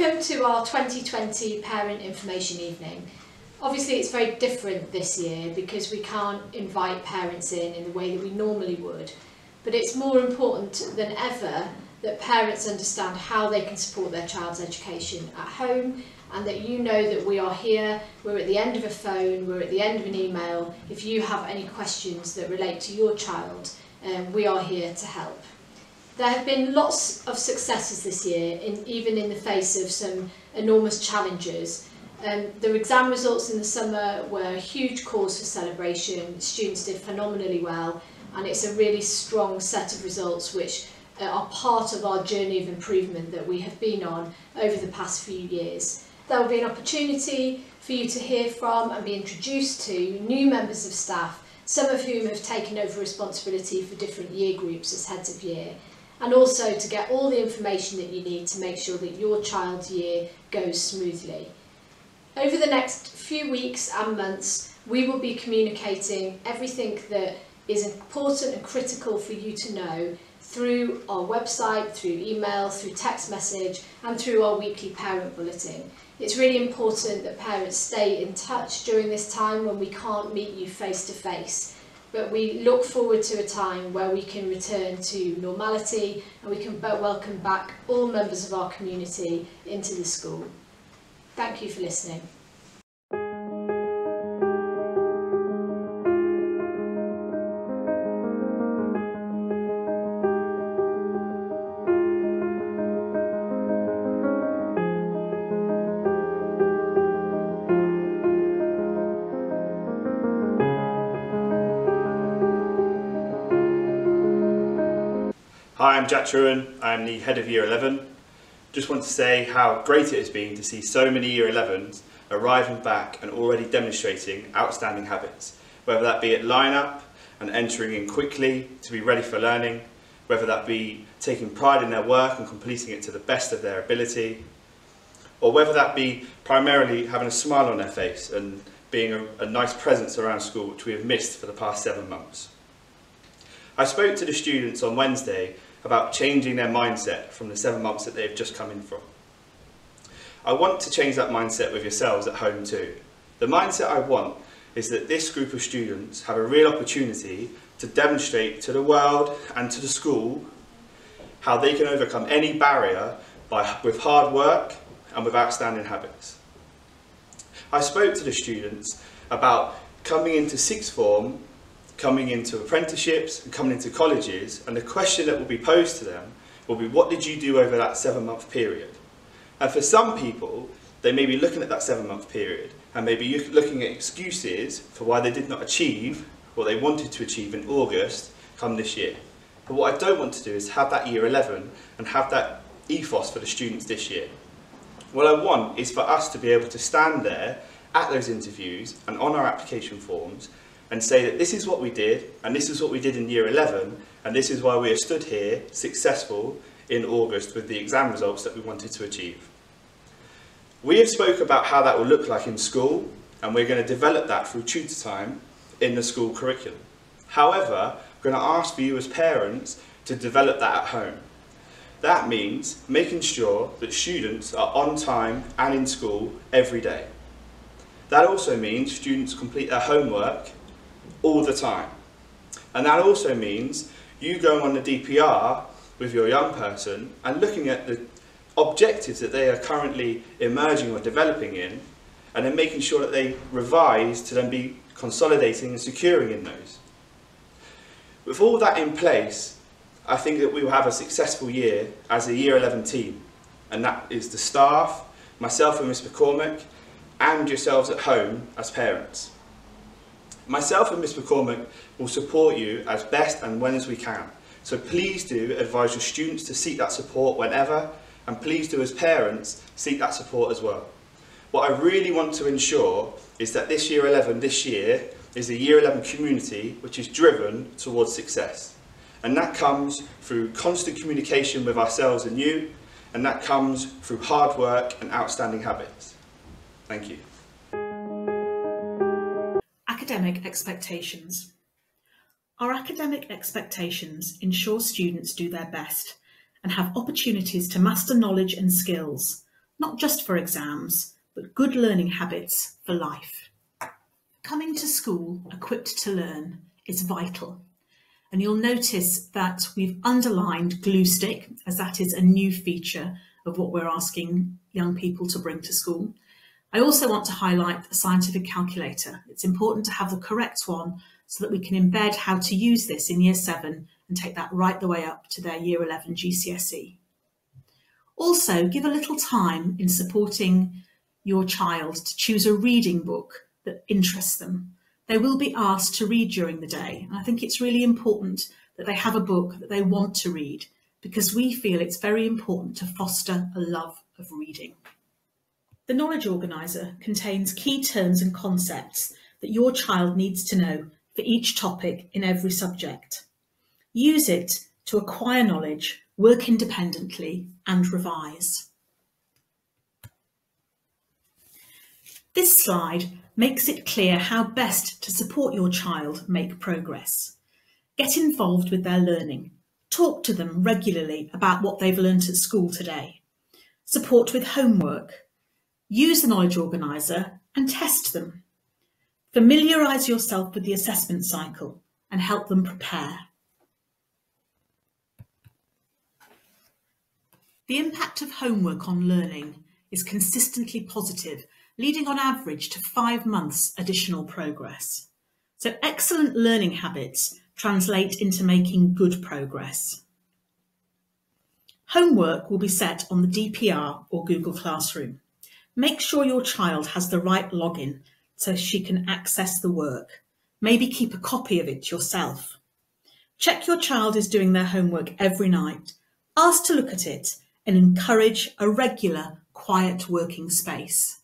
Welcome to our 2020 Parent Information Evening. Obviously it's very different this year because we can't invite parents in the way that we normally would, but it's more important than ever that parents understand how they can support their child's education at home, and that you know that we are here, we're at the end of a phone, we're at the end of an email. If you have any questions that relate to your child, we are here to help. There have been lots of successes this year, even in the face of some enormous challenges. The exam results in the summer were a huge cause for celebration. Students did phenomenally well, and it's a really strong set of results which are part of our journey of improvement that we have been on over the past few years. There will be an opportunity for you to hear from and be introduced to new members of staff, some of whom have taken over responsibility for different year groups as heads of year, and also to get all the information that you need to make sure that your child's year goes smoothly. Over the next few weeks and months, we will be communicating everything that is important and critical for you to know through our website, through email, through text message, and through our weekly parent bulletin. It's really important that parents stay in touch during this time when we can't meet you face to face. But we look forward to a time where we can return to normality and we can welcome back all members of our community into the school. Thank you for listening. Hi, I'm Jack Truan. I'm the head of Year 11. Just want to say how great it has been to see so many Year 11s arriving back and already demonstrating outstanding habits, whether that be at line-up and entering in quickly to be ready for learning, whether that be taking pride in their work and completing it to the best of their ability, or whether that be primarily having a smile on their face and being a nice presence around school, which we have missed for the past 7 months. I spoke to the students on Wednesday about changing their mindset from the 7 months that they've just come in from. I want to change that mindset with yourselves at home too. The mindset I want is that this group of students have a real opportunity to demonstrate to the world and to the school how they can overcome any barrier with hard work and with outstanding habits. I spoke to the students about coming into sixth form, coming into apprenticeships and coming into colleges, and the question that will be posed to them will be, what did you do over that 7-month period? And for some people, they may be looking at that 7-month period and maybe looking at excuses for why they did not achieve what they wanted to achieve in August come this year. But what I don't want to do is have that Year 11 and have that ethos for the students this year. What I want is for us to be able to stand there at those interviews and on our application forms and say that this is what we did, and this is what we did in Year 11, and this is why we are stood here successful in August with the exam results that we wanted to achieve. We have spoke about how that will look like in school, and we're going to develop that through tutor time in the school curriculum. However, we're going to ask for you as parents to develop that at home. That means making sure that students are on time and in school every day. That also means students complete their homework all the time. And that also means you going on the DPR with your young person and looking at the objectives that they are currently emerging or developing in, and then making sure that they revise to then be consolidating and securing in those. With all that in place, I think that we will have a successful year as a Year 11 team, and that is the staff, myself and Miss McCormick, and yourselves at home as parents. Myself and Miss McCormick will support you as best and when as we can. So please do advise your students to seek that support whenever, and please do as parents seek that support as well. What I really want to ensure is that this Year 11 this year is a Year 11 community which is driven towards success. And that comes through constant communication with ourselves and you, and that comes through hard work and outstanding habits. Thank you. Academic expectations. Our academic expectations ensure students do their best and have opportunities to master knowledge and skills, not just for exams, but good learning habits for life. Coming to school equipped to learn is vital. And you'll notice that we've underlined glue stick, as that is a new feature of what we're asking young people to bring to school. I also want to highlight the scientific calculator. It's important to have the correct one so that we can embed how to use this in Year 7 and take that right the way up to their Year 11 GCSE. Also, give a little time in supporting your child to choose a reading book that interests them. They will be asked to read during the day, and I think it's really important that they have a book that they want to read, because we feel it's very important to foster a love of reading. The Knowledge Organiser contains key terms and concepts that your child needs to know for each topic in every subject. Use it to acquire knowledge, work independently, and revise. This slide makes it clear how best to support your child make progress. Get involved with their learning. Talk to them regularly about what they've learnt at school today. Support with homework. Use the Knowledge Organiser and test them. Familiarise yourself with the assessment cycle and help them prepare. The impact of homework on learning is consistently positive, leading on average to 5 months additional progress. So excellent learning habits translate into making good progress. Homework will be set on the DPR or Google Classroom. Make sure your child has the right login so she can access the work. Maybe keep a copy of it yourself. Check your child is doing their homework every night. Ask to look at it and encourage a regular, quiet working space.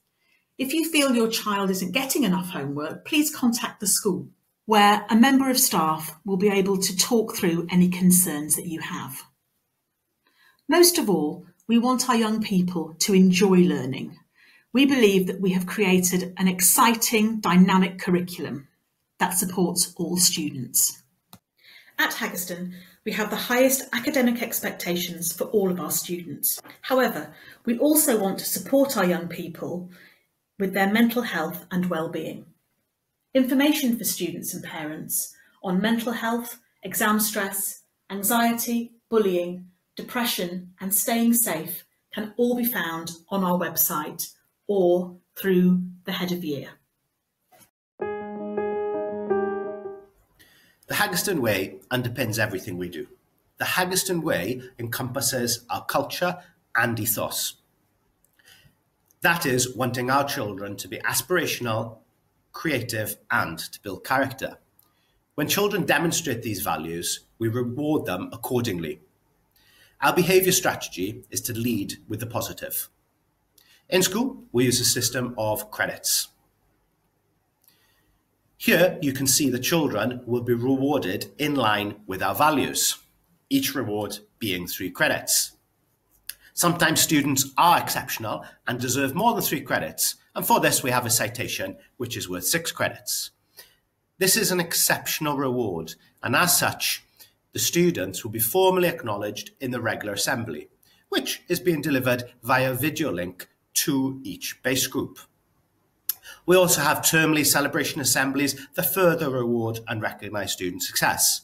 If you feel your child isn't getting enough homework, please contact the school, where a member of staff will be able to talk through any concerns that you have. Most of all, we want our young people to enjoy learning. We believe that we have created an exciting, dynamic curriculum that supports all students. At Haggerston, we have the highest academic expectations for all of our students. However, we also want to support our young people with their mental health and well-being. Information for students and parents on mental health, exam stress, anxiety, bullying, depression and staying safe can all be found on our website or through the Head of Year. The Haggerston Way underpins everything we do. The Haggerston Way encompasses our culture and ethos. That is, wanting our children to be aspirational, creative, and to build character. When children demonstrate these values, we reward them accordingly. Our behaviour strategy is to lead with the positive. In school, we use a system of credits. Here you can see the children will be rewarded in line with our values, each reward being 3 credits. Sometimes students are exceptional and deserve more than 3 credits, and for this we have a citation which is worth 6 credits. This is an exceptional reward, and as such, the students will be formally acknowledged in the regular assembly, which is being delivered via video link to each base group. We also have termly celebration assemblies that further reward and recognise student success.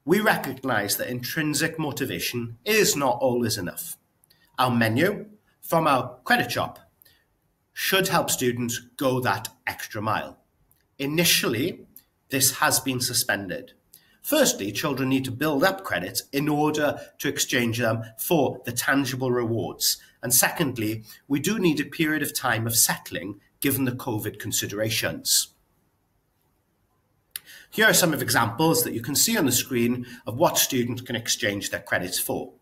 We recognise that intrinsic motivation is not always enough. Our menu from our credit shop should help students go that extra mile. Initially, this has been suspended. Firstly, children need to build up credits in order to exchange them for the tangible rewards. And secondly, we do need a period of time of settling given the COVID considerations. Here are some of examples that you can see on the screen of what students can exchange their credits for.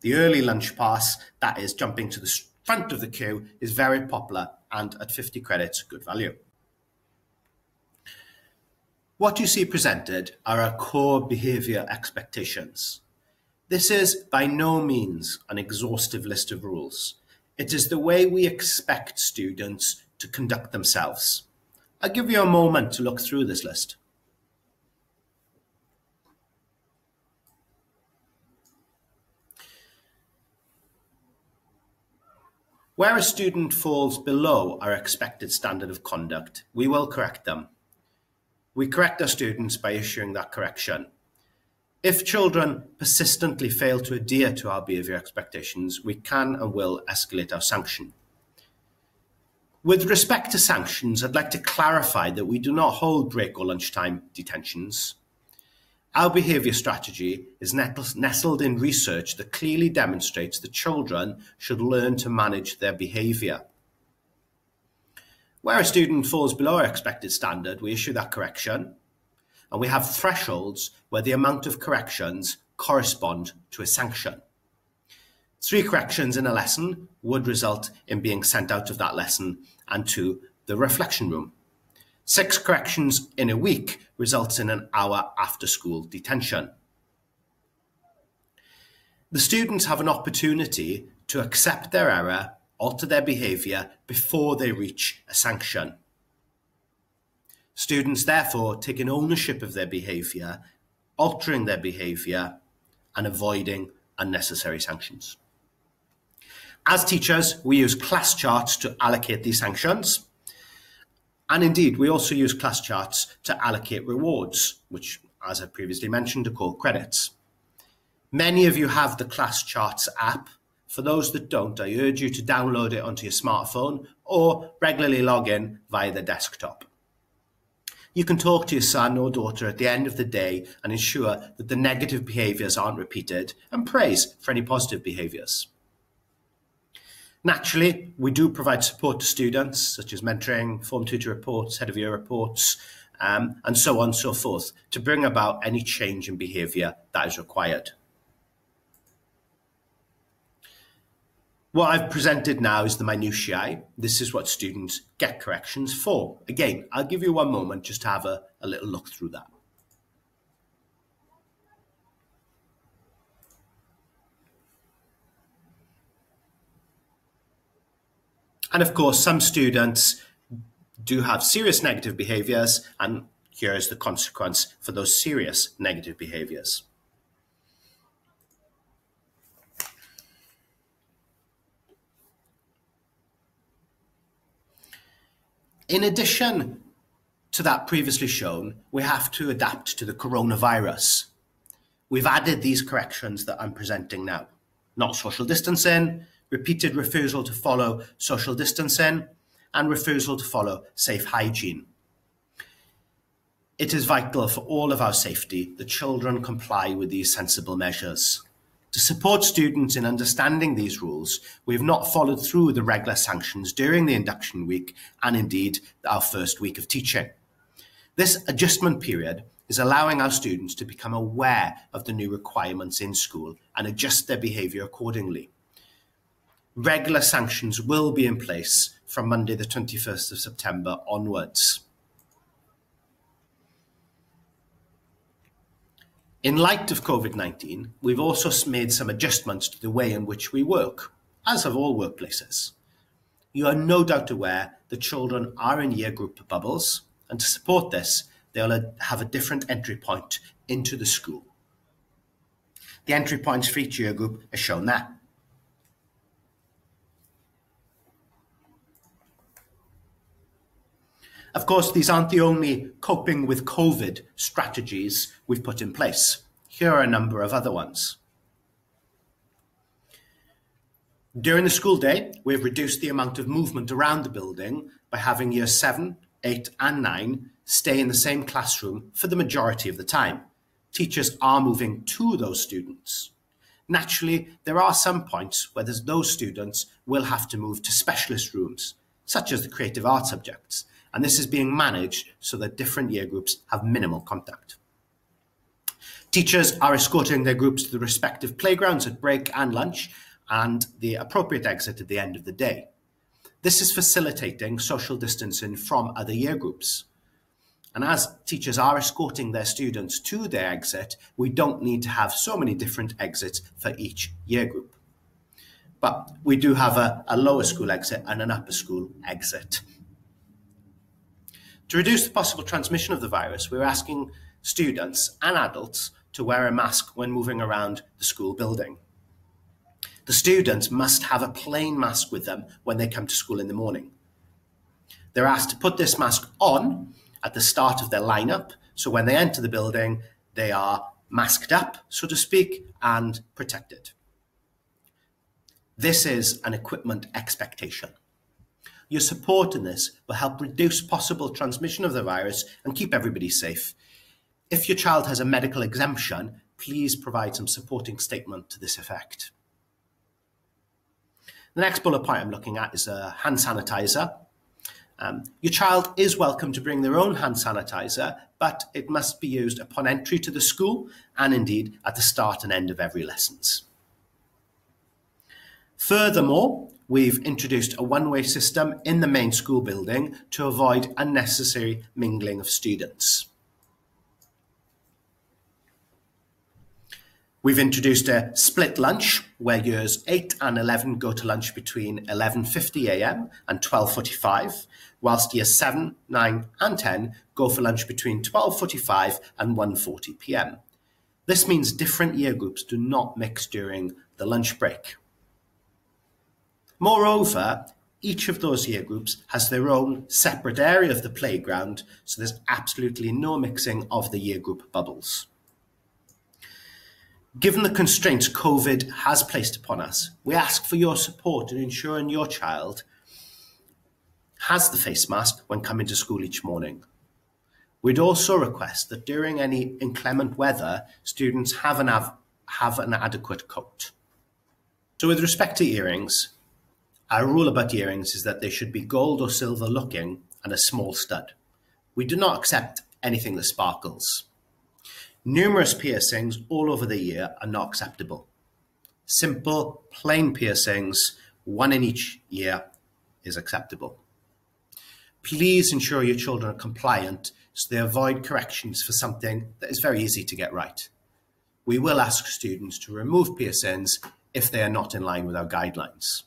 The early lunch pass, that is jumping to the front of the queue, is very popular and at 50 credits, good value. What you see presented are our core behaviour expectations. This is by no means an exhaustive list of rules. It is the way we expect students to conduct themselves. I'll give you a moment to look through this list. Where a student falls below our expected standard of conduct, we will correct them. We correct our students by issuing that correction. If children persistently fail to adhere to our behaviour expectations, we can and will escalate our sanction. With respect to sanctions, I'd like to clarify that we do not hold break or lunchtime detentions. Our behaviour strategy is nestled in research that clearly demonstrates that children should learn to manage their behaviour. Where a student falls below our expected standard, we issue that correction, and we have thresholds where the amount of corrections correspond to a sanction. 3 corrections in a lesson would result in being sent out of that lesson and to the reflection room. 6 corrections in a week results in an hour after school detention. The students have an opportunity to accept their error, alter their behaviour before they reach a sanction. Students therefore taking ownership of their behaviour, altering their behaviour and avoiding unnecessary sanctions. As teachers, we use class charts to allocate these sanctions. And indeed, we also use class charts to allocate rewards, which, as I previously mentioned, are called credits. Many of you have the class charts app. For those that don't, I urge you to download it onto your smartphone or regularly log in via the desktop. You can talk to your son or daughter at the end of the day and ensure that the negative behaviours aren't repeated and praise for any positive behaviours. Naturally, we do provide support to students, such as mentoring, form tutor reports, head of year reports, and so on and so forth, to bring about any change in behaviour that is required. What I've presented now is the minutiae. This is what students get corrections for. Again, I'll give you one moment just to have a little look through that. And of course, some students do have serious negative behaviours, and here is the consequence for those serious negative behaviours. In addition to that previously shown, we have to adapt to the coronavirus. We've added these corrections that I'm presenting now. Not social distancing, repeated refusal to follow social distancing, and refusal to follow safe hygiene. It is vital for all of our safety that children comply with these sensible measures. To support students in understanding these rules, we have not followed through the regular sanctions during the induction week and indeed our first week of teaching. This adjustment period is allowing our students to become aware of the new requirements in school and adjust their behaviour accordingly. Regular sanctions will be in place from Monday the 21st of September onwards. In light of COVID-19, we've also made some adjustments to the way in which we work, as have all workplaces. You are no doubt aware that children are in year group bubbles, and to support this, they'll have a different entry point into the school. The entry points for each year group are shown there. Of course, these aren't the only coping with COVID strategies we've put in place. Here are a number of other ones. During the school day, we've reduced the amount of movement around the building by having year 7, 8 and 9 stay in the same classroom for the majority of the time. Teachers are moving to those students. Naturally, there are some points where those students will have to move to specialist rooms, such as the creative arts subjects, and this is being managed so that different year groups have minimal contact. Teachers are escorting their groups to the respective playgrounds at break and lunch and the appropriate exit at the end of the day. This is facilitating social distancing from other year groups. And as teachers are escorting their students to their exit, we don't need to have so many different exits for each year group. But we do have a lower school exit and an upper school exit. To reduce the possible transmission of the virus, we're asking students and adults to wear a mask when moving around the school building. The students must have a plain mask with them when they come to school in the morning. They're asked to put this mask on at the start of their lineup, so when they enter the building, they are masked up, so to speak, and protected. This is an equipment expectation. Your support in this will help reduce possible transmission of the virus and keep everybody safe. If your child has a medical exemption, please provide some supporting statement to this effect. The next bullet point I'm looking at is a hand sanitizer. Your child is welcome to bring their own hand sanitizer, but it must be used upon entry to the school and indeed at the start and end of every lessons. Furthermore, we've introduced a one-way system in the main school building to avoid unnecessary mingling of students. We've introduced a split lunch where years 8 and 11 go to lunch between 11:50 a.m. and 12:45, whilst years 7, 9 and 10 go for lunch between 12:45 and 1:40 p.m. This means different year groups do not mix during the lunch break. Moreover, each of those year groups has their own separate area of the playground, so there's absolutely no mixing of the year group bubbles. Given the constraints COVID has placed upon us, we ask for your support in ensuring your child has the face mask when coming to school each morning. We'd also request that during any inclement weather, students have an adequate coat. So with respect to earrings, our rule about earrings is that they should be gold or silver looking and a small stud. We do not accept anything that sparkles. Numerous piercings all over the ear are not acceptable. Simple, plain piercings, one in each ear, is acceptable. Please ensure your children are compliant so they avoid corrections for something that is very easy to get right. We will ask students to remove piercings if they are not in line with our guidelines.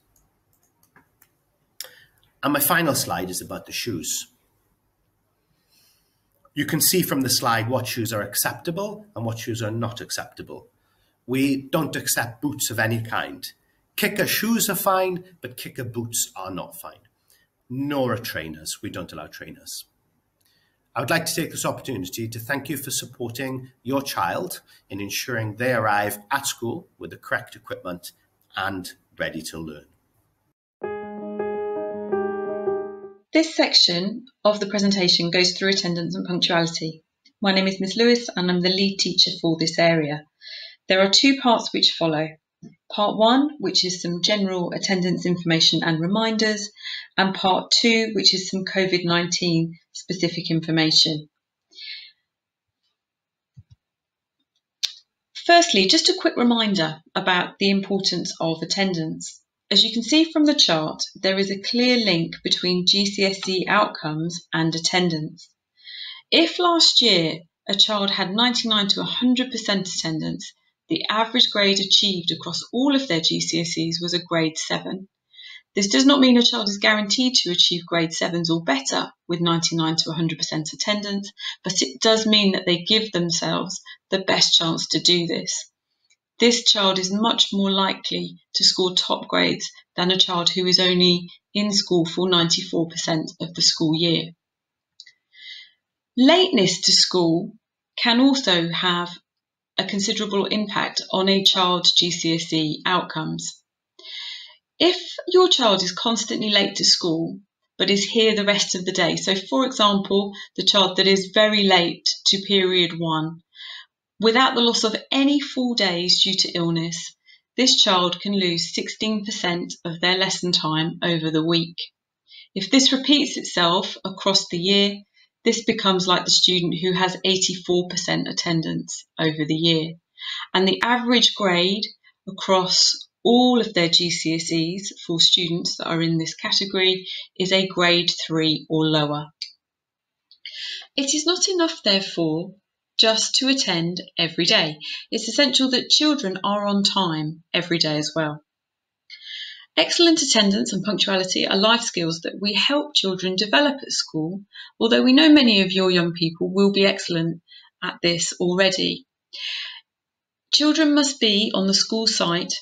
And my final slide is about the shoes. You can see from the slide what shoes are acceptable and what shoes are not acceptable. We don't accept boots of any kind. Kicker shoes are fine, but kicker boots are not fine. Nor are trainers. We don't allow trainers. I would like to take this opportunity to thank you for supporting your child in ensuring they arrive at school with the correct equipment and ready to learn. This section of the presentation goes through attendance and punctuality. My name is Ms Lewis and I'm the lead teacher for this area. There are two parts which follow. Part 1, which is some general attendance information and reminders, and Part 2, which is some COVID-19 specific information. Firstly, just a quick reminder about the importance of attendance. As you can see from the chart, there is a clear link between GCSE outcomes and attendance. If last year a child had 99 to 100% attendance, the average grade achieved across all of their GCSEs was a grade 7. This does not mean a child is guaranteed to achieve grade 7s or better with 99 to 100% attendance, but it does mean that they give themselves the best chance to do this. This child is much more likely to score top grades than a child who is only in school for 94% of the school year. Lateness to school can also have a considerable impact on a child's GCSE outcomes. If your child is constantly late to school but is here the rest of the day, so for example, the child that is very late to period 1, without the loss of any full days due to illness, this child can lose 16% of their lesson time over the week. If this repeats itself across the year, this becomes like the student who has 84% attendance over the year. And the average grade across all of their GCSEs for students that are in this category is a grade 3 or lower. It is not enough, therefore, just to attend every day. It's essential that children are on time every day as well. Excellent attendance and punctuality are life skills that we help children develop at school, although we know many of your young people will be excellent at this already. Children must be on the school site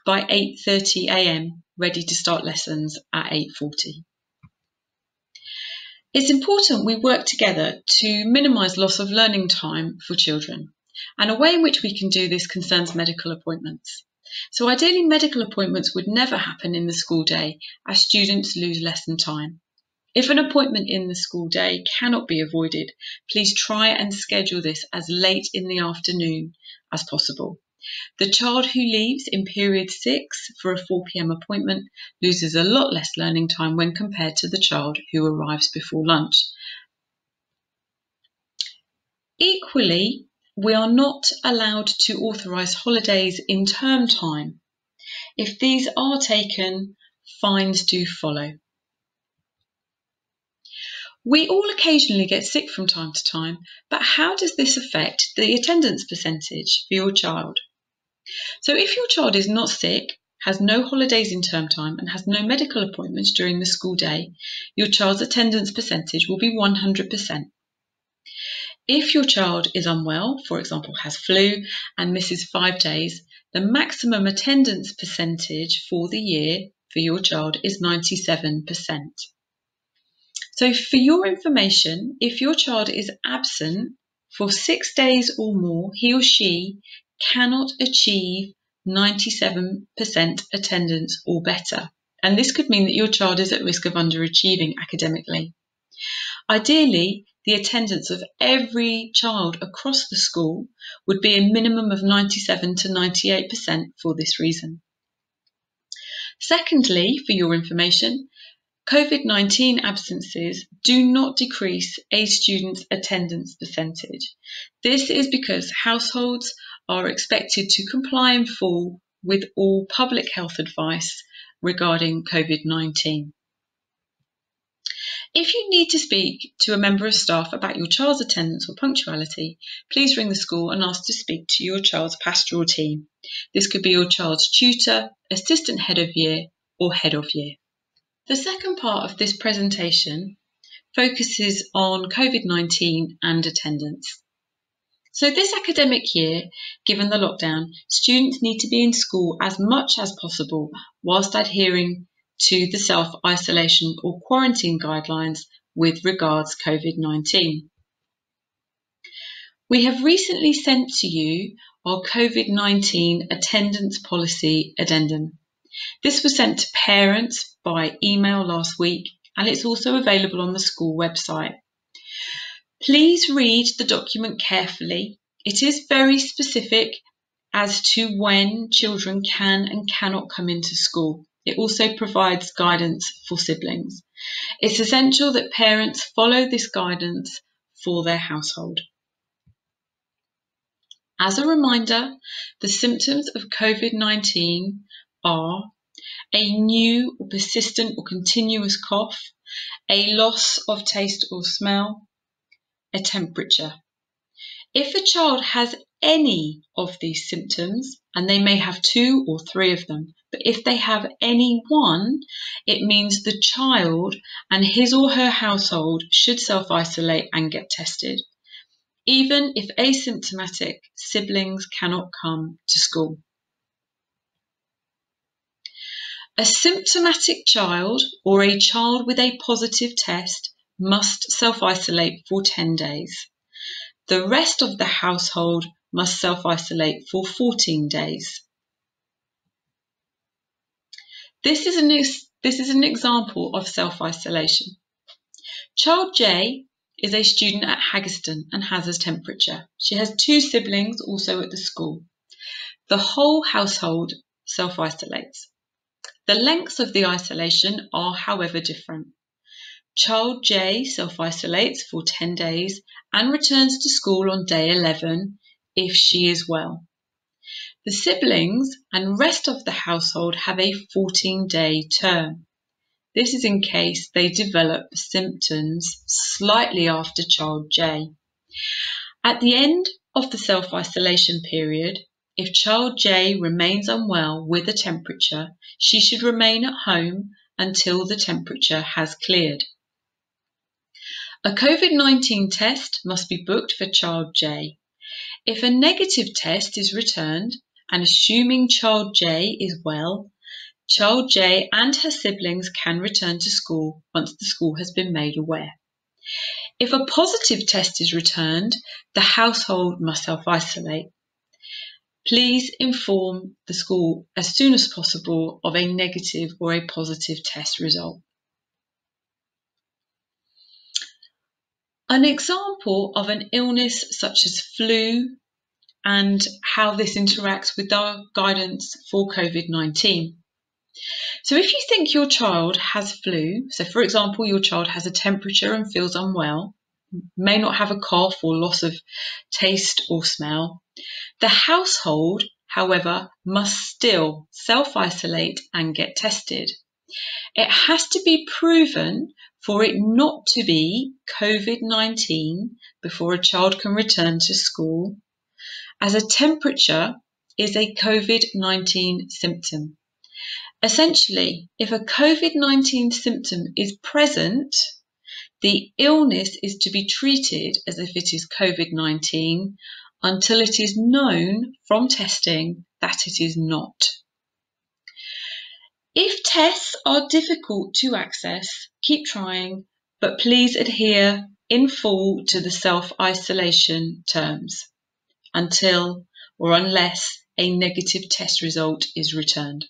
by 8:30 a.m, ready to start lessons at 8:40. It's important we work together to minimise loss of learning time for children, and a way in which we can do this concerns medical appointments. So ideally, medical appointments would never happen in the school day as students lose lesson time. If an appointment in the school day cannot be avoided, please try and schedule this as late in the afternoon as possible. The child who leaves in period 6 for a 4 p.m. appointment loses a lot less learning time when compared to the child who arrives before lunch. Equally, we are not allowed to authorise holidays in term time. If these are taken, fines do follow. We all occasionally get sick from time to time, but how does this affect the attendance percentage for your child? So if your child is not sick, has no holidays in term time, and has no medical appointments during the school day, your child's attendance percentage will be 100%. If your child is unwell, for example, has flu and misses 5 days, the maximum attendance percentage for the year for your child is 97%. So for your information, if your child is absent for 6 days or more, he or she cannot achieve 97% attendance or better. And this could mean that your child is at risk of underachieving academically. Ideally, the attendance of every child across the school would be a minimum of 97 to 98% for this reason. Secondly, for your information, COVID-19 absences do not decrease a student's attendance percentage. This is because households are expected to comply in full with all public health advice regarding COVID-19. If you need to speak to a member of staff about your child's attendance or punctuality, please ring the school and ask to speak to your child's pastoral team. This could be your child's tutor, assistant head of year, or head of year. The second part of this presentation focuses on COVID-19 and attendance. So this academic year, given the lockdown, students need to be in school as much as possible whilst adhering to the self-isolation or quarantine guidelines with regards to COVID-19. We have recently sent to you our COVID-19 attendance policy addendum. This was sent to parents by email last week, and it's also available on the school website. Please read the document carefully. It is very specific as to when children can and cannot come into school. It also provides guidance for siblings. It's essential that parents follow this guidance for their household. As a reminder, the symptoms of COVID-19 are a new or persistent or continuous cough, a loss of taste or smell, a temperature. If a child has any of these symptoms, and they may have 2 or 3 of them, but if they have any one, it means the child and his or her household should self-isolate and get tested, even if asymptomatic siblings cannot come to school. A symptomatic child or a child with a positive test must self-isolate for 10 days. The rest of the household must self-isolate for 14 days. This is an example of self-isolation. Child J is a student at Haggerston and has a temperature. She has 2 siblings also at the school. The whole household self-isolates. The lengths of the isolation are, however, different. Child J self-isolates for 10 days and returns to school on day 11 if she is well. The siblings and rest of the household have a 14-day term. This is in case they develop symptoms slightly after child J. At the end of the self-isolation period, if child J remains unwell with a temperature, she should remain at home until the temperature has cleared. A COVID-19 test must be booked for child J. If a negative test is returned, and assuming child J is well, child J and her siblings can return to school once the school has been made aware. If a positive test is returned, the household must self-isolate. Please inform the school as soon as possible of a negative or a positive test result. An example of an illness such as flu and how this interacts with our guidance for COVID-19. So if you think your child has flu, so for example, your child has a temperature and feels unwell, may not have a cough or loss of taste or smell, the household, however, must still self-isolate and get tested. It has to be proven for it not to be COVID-19 before a child can return to school, as a temperature is a COVID-19 symptom. Essentially, if a COVID-19 symptom is present, the illness is to be treated as if it is COVID-19 until it is known from testing that it is not. If tests are difficult to access, keep trying, but please adhere in full to the self-isolation terms until or unless a negative test result is returned.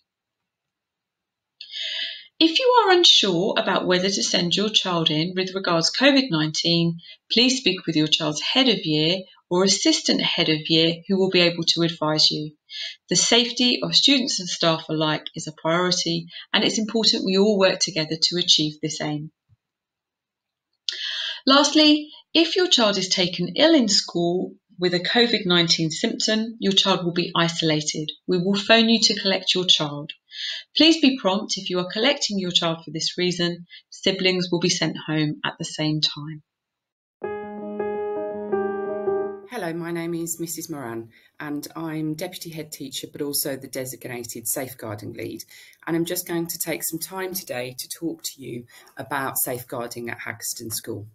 If you are unsure about whether to send your child in with regards to COVID-19, please speak with your child's head of year or assistant head of year who will be able to advise you. The safety of students and staff alike is a priority, and it's important we all work together to achieve this aim. Lastly, if your child is taken ill in school with a COVID-19 symptom, your child will be isolated. We will phone you to collect your child. Please be prompt if you are collecting your child for this reason. Siblings will be sent home at the same time. Hello, my name is Mrs Moran and I'm Deputy Head Teacher but also the designated Safeguarding Lead, and I'm just going to take some time today to talk to you about safeguarding at Haggerston School.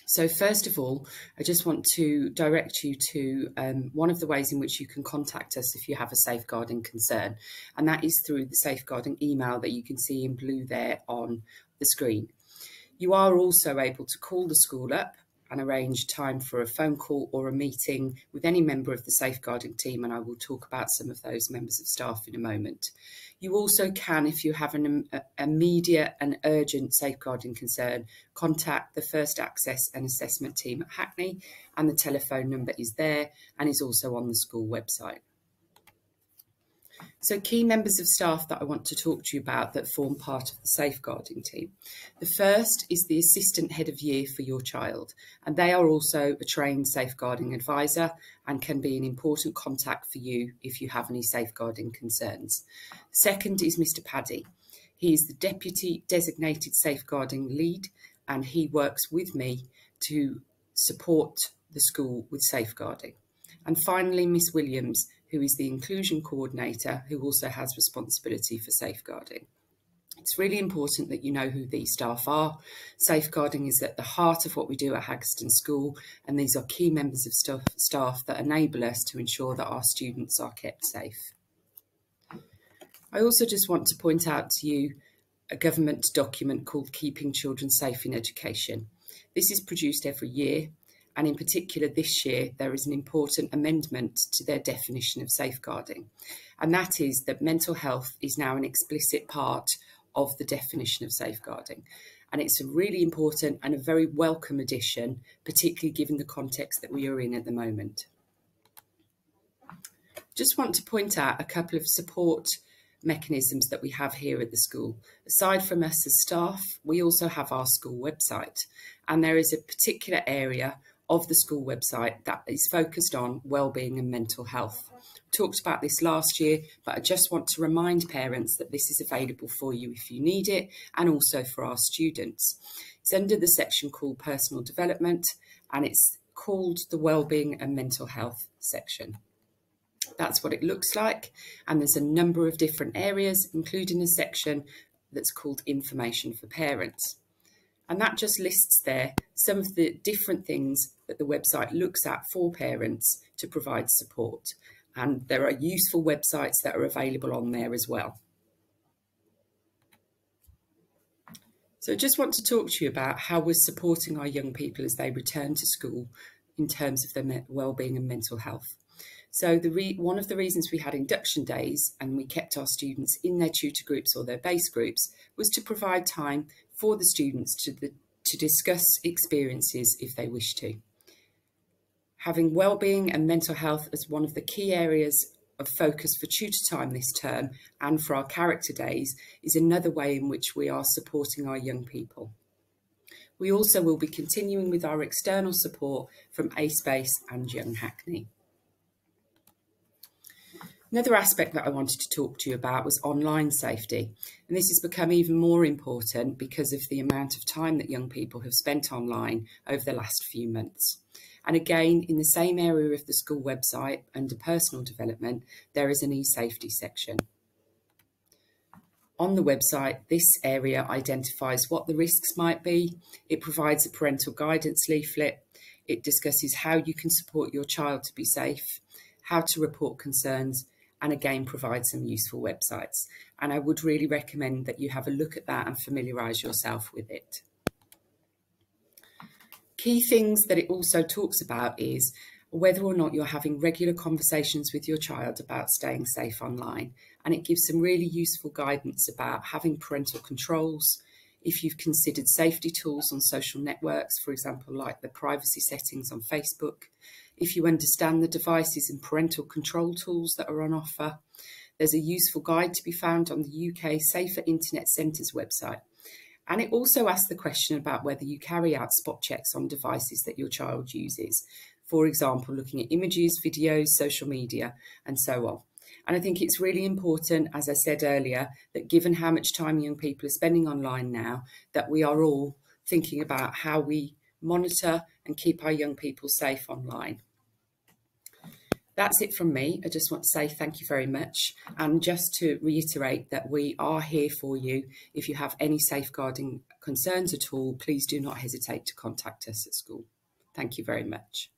So first of all, I just want to direct you to one of the ways in which you can contact us if you have a safeguarding concern, and that is through the safeguarding email that you can see in blue there on the screen. You are also able to call the school up and arrange time for a phone call or a meeting with any member of the safeguarding team, and I will talk about some of those members of staff in a moment. You also can, if you have an immediate and urgent safeguarding concern, contact the First Access and Assessment team at Hackney, and the telephone number is there and is also on the school website. So key members of staff that I want to talk to you about that form part of the safeguarding team. The first is the assistant head of year for your child, and they are also a trained safeguarding advisor and can be an important contact for you if you have any safeguarding concerns. Second is Mr. Paddy. He is the deputy designated safeguarding lead, and he works with me to support the school with safeguarding. And finally, Miss Williams, who is the inclusion coordinator, who also has responsibility for safeguarding. It's really important that you know who these staff are. Safeguarding is at the heart of what we do at Haggerston School, and these are key members of staff that enable us to ensure that our students are kept safe. I also just want to point out to you a government document called Keeping Children Safe in Education. This is produced every year, and in particular this year there is an important amendment to their definition of safeguarding, and that is that mental health is now an explicit part of the definition of safeguarding, and it's a really important and a very welcome addition, particularly given the context that we are in at the moment. Just want to point out a couple of support mechanisms that we have here at the school. Aside from us as staff, we also have our school website, and there is a particular area of the school website that is focused on wellbeing and mental health. Talked about this last year, but I just want to remind parents that this is available for you if you need it, and also for our students. It's under the section called Personal Development, and it's called the Wellbeing and Mental Health section. That's what it looks like, and there's a number of different areas, including a section that's called Information for Parents. And that just lists there some of the different things that the website looks at for parents to provide support. And there are useful websites that are available on there as well. So I just want to talk to you about how we're supporting our young people as they return to school in terms of their wellbeing and mental health. So one of the reasons we had induction days and we kept our students in their tutor groups or their base groups was to provide time for the students to discuss experiences if they wish to. Having wellbeing and mental health as one of the key areas of focus for tutor time this term and for our character days is another way in which we are supporting our young people. We also will be continuing with our external support from AceBase and Young Hackney. Another aspect that I wanted to talk to you about was online safety, and this has become even more important because of the amount of time that young people have spent online over the last few months. And again, in the same area of the school website under personal development, there is an e-safety section. On the website, this area identifies what the risks might be. It provides a parental guidance leaflet. It discusses how you can support your child to be safe, how to report concerns, and again provides some useful websites. And I would really recommend that you have a look at that and familiarise yourself with it. Key things that it also talks about is whether or not you're having regular conversations with your child about staying safe online. And it gives some really useful guidance about having parental controls, if you've considered safety tools on social networks, for example, like the privacy settings on Facebook, if you understand the devices and parental control tools that are on offer. There's a useful guide to be found on the UK Safer Internet Centre's website. And it also asks the question about whether you carry out spot checks on devices that your child uses. For example, looking at images, videos, social media, and so on. And I think it's really important, as I said earlier, that given how much time young people are spending online now, that we are all thinking about how we monitor and keep our young people safe online. That's it from me. I just want to say thank you very much. And just to reiterate that we are here for you. If you have any safeguarding concerns at all, please do not hesitate to contact us at school. Thank you very much.